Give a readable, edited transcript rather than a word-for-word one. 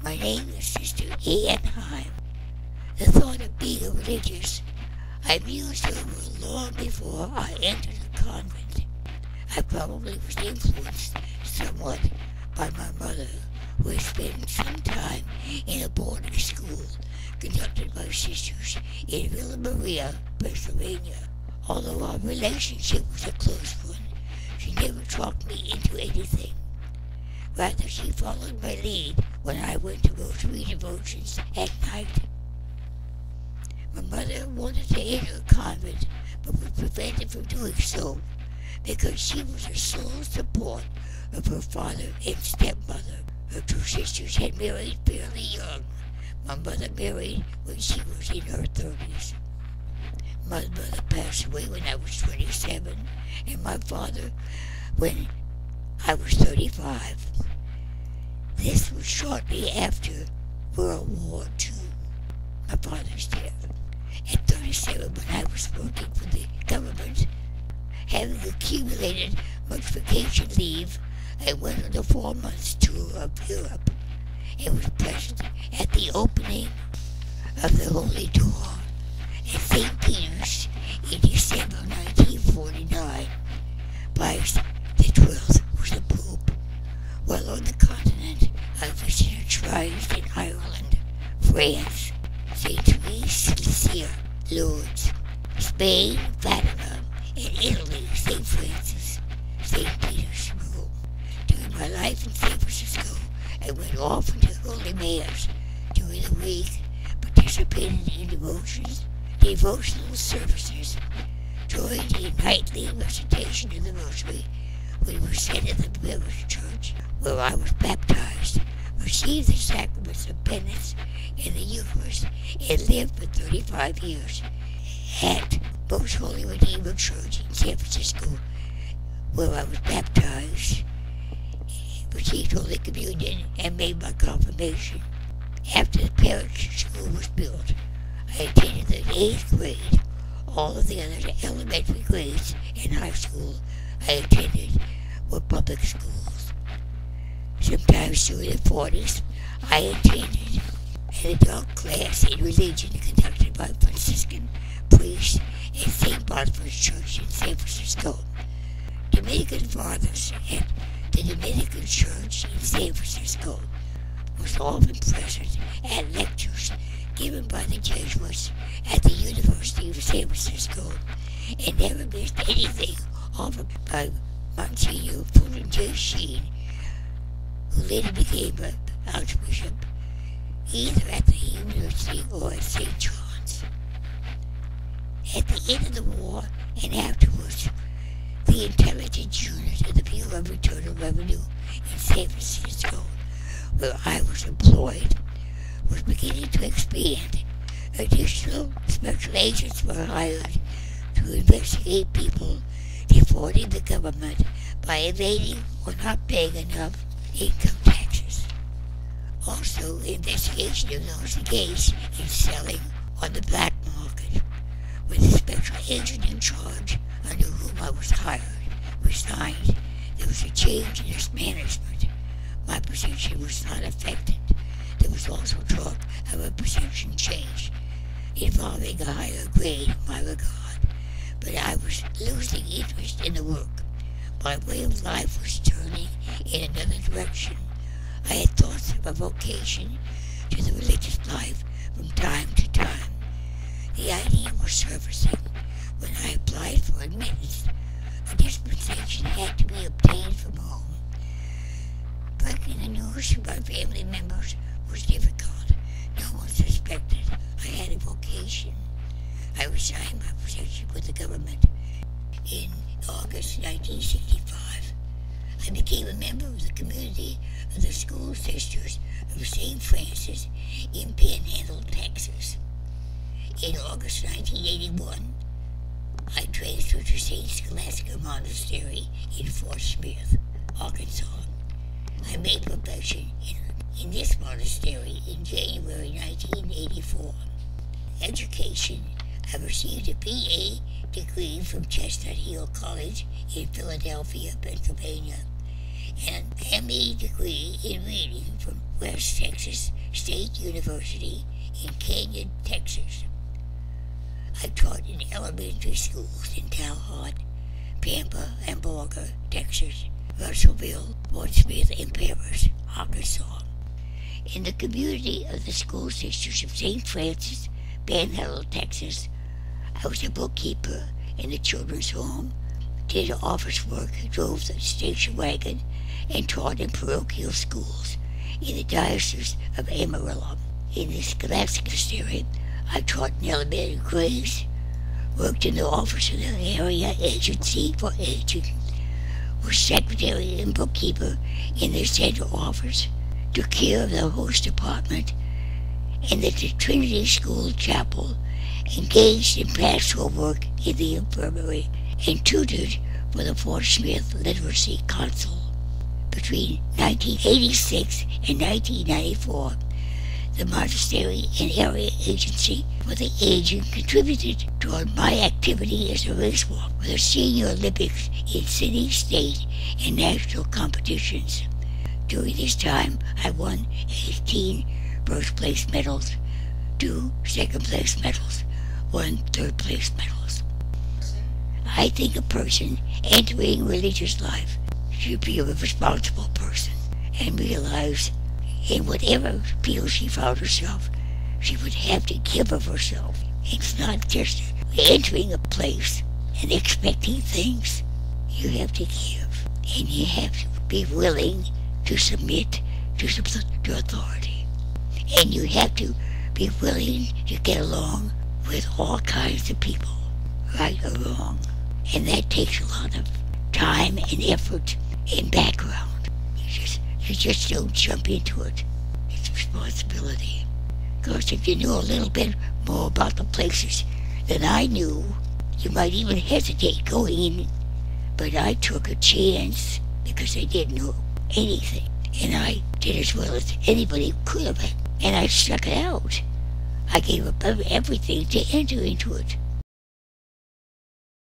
My name is Sister A.N. Heim. The thought of being religious I mused over long before I entered a convent. I probably was influenced somewhat by my mother, who had spent some time in a boarding school conducted by sisters in Villa Maria, Pennsylvania. Although our relationship was a close one, she never talked me into anything. Rather, she followed my lead when I went to rosary devotions at night. My mother wanted to enter a convent, but was prevented from doing so because she was the sole support of her father and stepmother. Her two sisters had married fairly young. My mother married when she was in her 30s. My mother passed away when I was 27, and my father when I was 35. This was shortly after World War II, my father's death. At 37, when I was working for the government, having accumulated much vacation leave, I went on a 4-month tour of Europe and was present at the opening of the Holy Door at St. Peter's in December 1949. Pius XII was the Pope. While on the continent, I visited shrines in Ireland, France, St. Therese, Lucia, Lourdes, Spain, Fatima, and Italy, St. Francis, St. Peter's, Rome. During my life in San Francisco, I went often to Holy Mass during the week, participated in devotional services, joined in nightly recitation of the Rosary when we were sent at the Parish Church, where I was baptized, received the sacraments of penance and the Eucharist, and lived for 35 years at Most Holy Redeemer Church in San Francisco, where I was baptized, received Holy Communion, and made my confirmation. After the parish school was built, I attended the 8th grade. All of the other elementary grades and high school I attended were public schools. Sometimes during the 40s, I attended an adult class in religion conducted by Franciscan priests at St. Boniface Church in San Francisco. Dominican fathers at the Dominican Church in San Francisco was often present at lectures given by the Jesuits at the University of San Francisco, and never missed anything offered by Monsignor Fulton J. Sheen, who later became an Archbishop, either at the University or at St. John's. At the end of the war and afterwards, the intelligence unit of the Bureau of Internal Revenue in San Francisco, where I was employed, was beginning to expand. Additional special agents were hired to investigate people defrauding the government by evading or not paying enough income taxes. Also, investigation of those engaged in selling on the black market. When the special agent in charge, under whom I was hired, resigned, there was a change in his management. My position was not affected. There was also talk of a position change involving a higher grade in my regard, but I was losing interest in the work. My way of life was turning in another direction. I had thoughts of a vocation to the religious life from time to time. The idea was surfacing when I applied for admittance. A dispensation had to be obtained from home. Breaking the news to my family members was difficult. No one suspected I had a vocation. I resigned my position with the government in August 1965. I became a member of the community of the School Sisters of St. Francis in Panhandle, Texas. In August 1981, I transferred to St. Scholastica Monastery in Fort Smith, Arkansas. I made profession in this monastery in January 1984. Education: I received a BA degree from Chestnut Hill College in Philadelphia, Pennsylvania, and an MA degree in reading from West Texas State University in Canyon, Texas. I taught in elementary schools in Talhart, Pampa, and Borger, Texas, Russellville, Fort Smith, and Paris, Arkansas. In the community of the school sisters of St. Francis, Panhandle, Texas, I was a bookkeeper in the children's home, did office work, drove the station wagon, and taught in parochial schools in the Diocese of Amarillo. In the scholastic area, I taught in elementary grades, worked in the office of the area agency for aging, was secretary and bookkeeper in the central office, took care of the host department, and at the Trinity School Chapel, engaged in pastoral work in the infirmary, and tutored for the Fort Smith Literacy Council. Between 1986 and 1994, the monastery and area agency for the aging contributed toward my activity as a race walker for the Senior Olympics in city, state, and national competitions. During this time, I won 18 first-place medals, 2 second-place medals, 1 third-place medals. I think a person entering religious life should be a responsible person and realize in whatever field she found herself, she would have to give of herself. It's not just entering a place and expecting things. You have to give, and you have to be willing to submit to authority. And you have to be willing to get along with all kinds of people, right or wrong. And that takes a lot of time and effort and background. You just don't jump into it. It's a responsibility. Because if you know a little bit more about the places than I knew, you might even hesitate going in. But I took a chance because I didn't know anything. And I did as well as anybody could have. And I stuck it out. I gave up everything to enter into it.